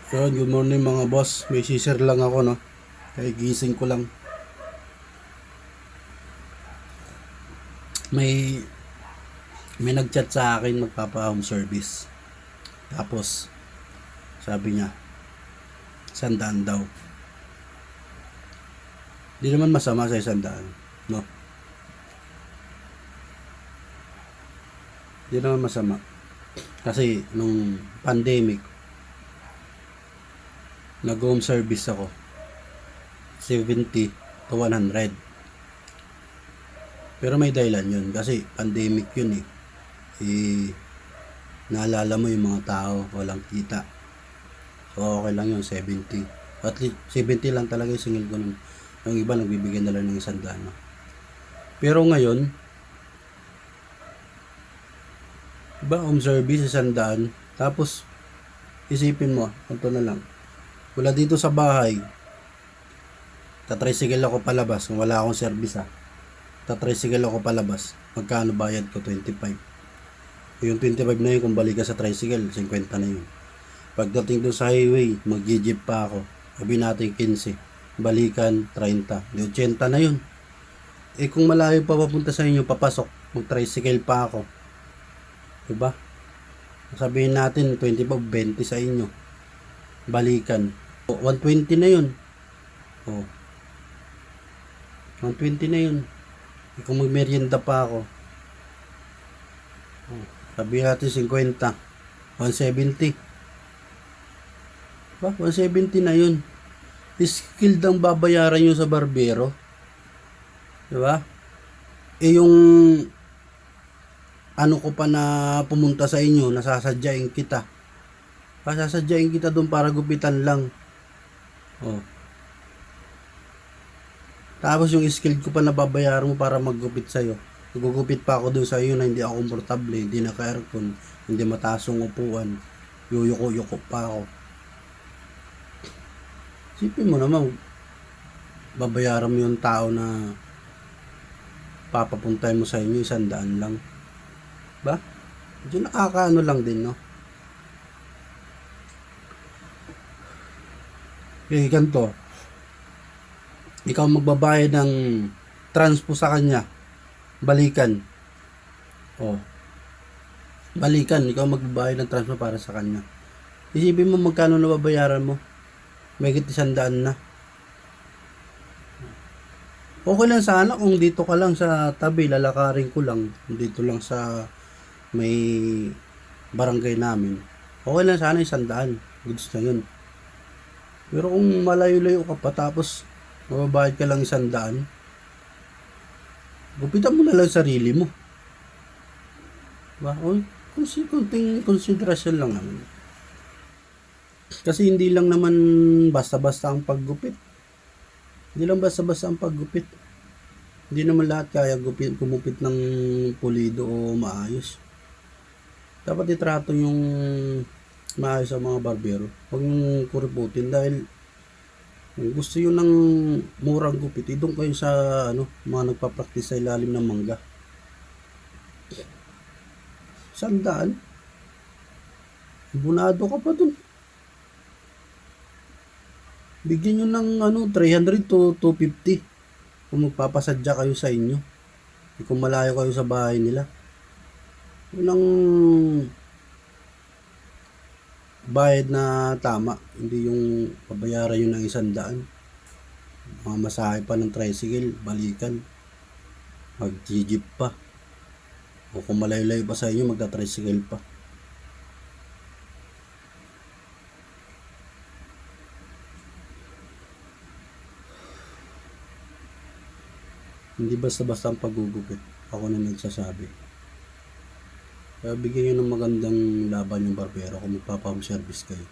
So, good morning mga boss. May share lang ako, no. Kaya gising ko lang. May may nagchat sa akin magpapa-home service. Tapos sabi niya, 100 daw. Di naman masama sa 100, no. Di naman masama. Kasi nung pandemic, nag-home service ako. 70 to 100. Pero may dahilan yun kasi pandemic yun eh. Naalala mo yung mga tao walang kita, so okay lang yun 70, at least 70 lang talaga yung singil ko nun. Yung iba nagbibigyan na lang ng 100, no? Pero ngayon iba, home service 100, tapos isipin mo ito na lang, wala dito sa bahay, tatricycle ako palabas kung wala akong service tatricycle ako palabas, magkano bayad ko? 25. Yung 25 na yun, kung balik ka sa tricycle, 50 na yun. Pagdating doon sa highway, mag-jeep pa ako. Sabi natin 15. Balikan, 30. 80 na yun. Eh kung malayo pa papunta sa inyo, papasok, mag-tricycle pa ako. Diba? Sabihin natin, 25, 20 sa inyo. Balikan. 120 na yun. Oh. 120 na yun. Eh kung mag-merienda pa ako, sabi natin 50, 170. Ba? 170 na yun. Skilled ang babayaran nyo sa barbero. Diba? Eh yung ano ko pa na pumunta sa inyo, nasasadyain kita. Pasasadyain kita doon para gupitan lang. Oh. Tapos yung skill ko pa na babayaran mo para maggupit sa'yo. Gugupit pa ako doon sa iyo na hindi ako komportable, hindi naka-aircon, hindi mataas yung upuan, yuyuko-yuko pa ako. Sipin mo naman, babayaran mo yung tao na papapuntay mo sa inyo, 100 lang. Ba? Medyo nakakaano lang din, no? Eh, ganito. Ikaw magbabayad ng transpo sa kanya, balikan. Oh. Balikan, ikaw magbabayad ng transfer para sa kanya. Isipin mo magkano na babayaran mo. Mahigit 100 na. Okay lang sana kung dito ka lang sa tabi, lalakarin ko lang. Dito lang sa may barangay namin. Okay lang sana 100. Goods na yun. Pero kung malayo-layo ka pa tapos mababayad ka lang 100, gupitan mo na lang sarili mo. Diba? O, kunting konsiderasyon lang naman. Kasi hindi lang naman basta-basta ang paggupit. Hindi lang basta-basta ang paggupit. Hindi naman lahat kaya kumupit ng pulido o maayos. Dapat itrato yung maayos sa mga barbero. Huwag yung kuriputin dahil kung gusto yun ng murang gupit, idong kayo sa mga nagpa-practice sa ilalim ng mangga. 100? Bunado ka pa dun. Bigyan nyo ng 300 to 250 kung magpapasadya kayo sa inyo. Kung malayo kayo sa bahay nila. Yun ang bayad na tama, hindi yung pabayaran yun ng 100. Mga masahe pa ng tricycle, balikan, mag-jeep pa, o kung malayo-layo pa sa inyo, magta-tricycle pa. Hindi basta-basta ang paggugupit, ako na nagsasabi. Kaya bigyan nyo ng magandang laban yung barbero kung magpapa-home service kayo.